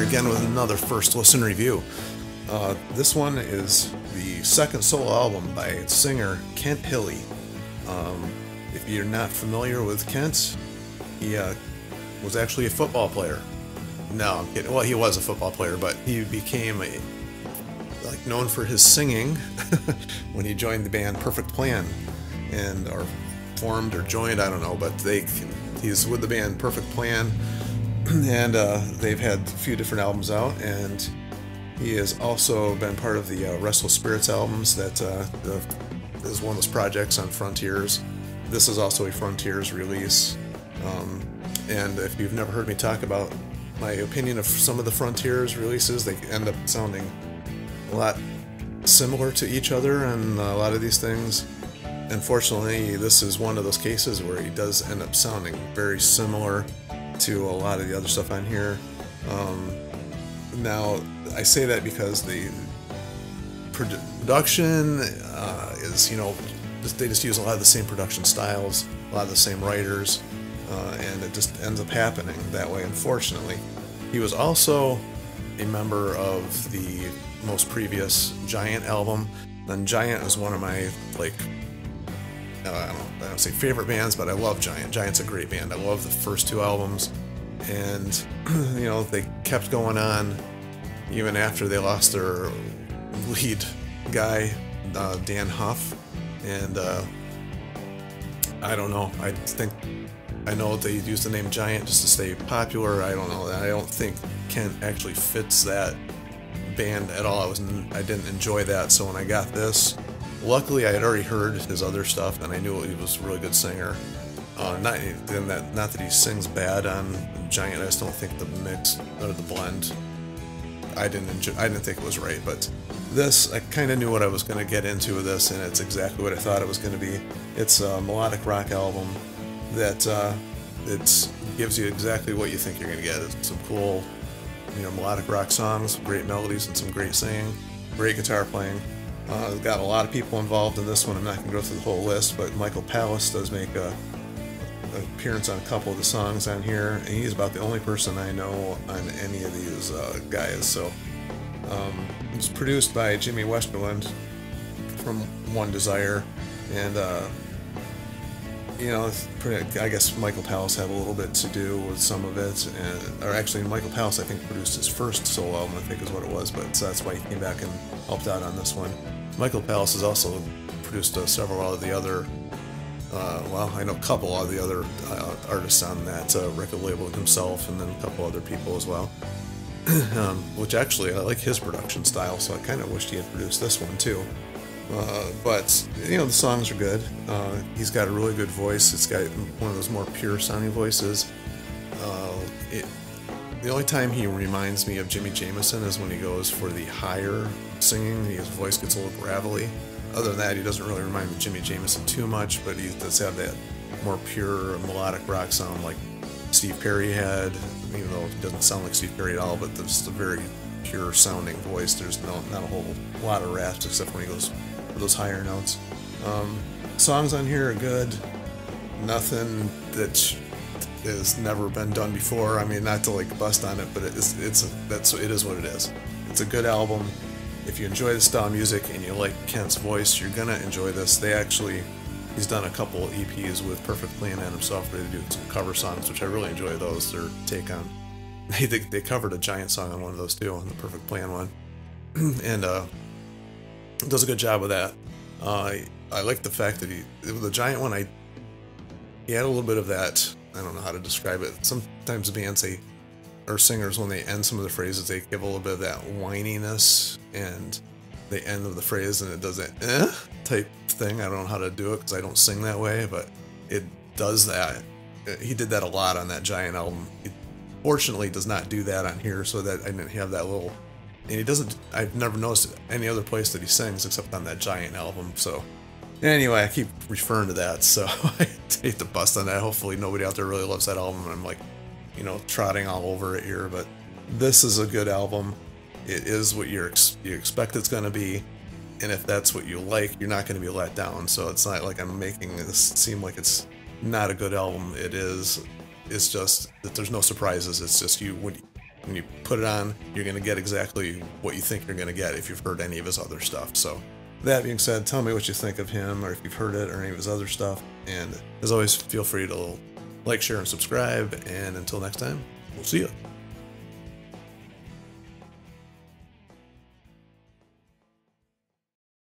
again with another first listen review. This one is the second solo album by singer Kent Hilli. If you're not familiar with Kent, he was actually a football player. No, I'm kidding. Well, he was a football player, but he became known for his singing when he joined the band Perfect Plan, or formed or joined, I don't know, but he's with the band Perfect Plan, and they've had a few different albums out, and he has also been part of the Restless Spirits albums that is one of those projects on Frontiers. This is also a Frontiers release, and if you've never heard me talk about my opinion of some of the Frontiers releases, they end up sounding a lot similar to each other and a lot of these things. Unfortunately, this is one of those cases where he does end up sounding very similar to a lot of the other stuff on here. Now, I say that because the production is, they just use a lot of the same production styles, a lot of the same writers, and it just ends up happening that way, unfortunately. He was also a member of the most previous Giant album, and Giant is one of my, I don't say favorite bands, but I love Giant. Giant's a great band. I love the first two albums, and they kept going on even after they lost their lead guy, Dan Huff, and I don't know. I know they used the name Giant just to stay popular. I don't know. I don't think Kent actually fits that band at all. I didn't enjoy that. So when I got this, luckily I had already heard his other stuff, and I knew he was a really good singer. Not that he sings bad on Giant. I just don't think the mix or the blend, I didn't think it was right. But this, I kind of knew what I was going to get into with this, and it's exactly what I thought it was going to be. It's a melodic rock album that it gives you exactly what you think you're going to get. It's some cool, melodic rock songs, great melodies, and some great singing, great guitar playing. It's got a lot of people involved in this one. I'm not going to go through the whole list, but Michael Palace does make an appearance on a couple of the songs on here, and he's about the only person I know on any of these guys. So it was produced by Jimmy Westerland from One Desire, and I guess Michael Palace had a little bit to do with some of it, or actually Michael Palace I think produced his first solo album, I think is what it was, but so that's why he came back and helped out on this one. Michael Palace has also produced several of the other, I know a couple of the other artists on that record label himself, and then a couple other people as well. Which actually, I like his production style, so I kind of wished he had produced this one too. But the songs are good. He's got a really good voice. It's got one of those more pure sounding voices. The only time he reminds me of Jimmy Jamison is when he goes for the higher singing. His voice gets a little gravelly. Other than that, he doesn't really remind me of Jimmy Jamison too much, but he does have that more pure melodic rock sound like Steve Perry had, even though he doesn't sound like Steve Perry at all, but there's a very pure sounding voice. There's not a whole lot of rasps except when he goes for those higher notes. Songs on here are good. Nothing that has never been done before. I mean, not to bust on it, but it is what it is. It's a good album. If you enjoy the style of music and you like Kent's voice, you're gonna enjoy this. He's done a couple EPs with Perfect Plan and himself, where they do some cover songs, which I really enjoy those. Their take on, they covered a Giant song on one of those too, on the Perfect Plan one, and does a good job with that. I like the fact that the Giant one, he had a little bit of that. I don't know how to describe it. Sometimes bands or singers, when they end some of the phrases, they give a little bit of that whininess, and the end of the phrase, and it does that type thing. I don't know how to do it because I don't sing that way, but it does that. He did that a lot on that Giant album. He fortunately does not do that on here, so that I didn't have that little. And he doesn't. I've never noticed any other place that he sings except on that Giant album. So anyway, I keep referring to that, so I hate to bust on that. Hopefully nobody out there really loves that album, and I'm trotting all over it here, but this is a good album. It is what you expect it's going to be, and if that's what you like, you're not going to be let down. So it's not like I'm making this seem like it's not a good album. It is. It's just that there's no surprises. It's just when you put it on, you're going to get exactly what you think you're going to get if you've heard any of his other stuff. So that being said, tell me what you think of him, or if you've heard it or any of his other stuff. And as always, feel free to like, share, and subscribe. And until next time, we'll see you.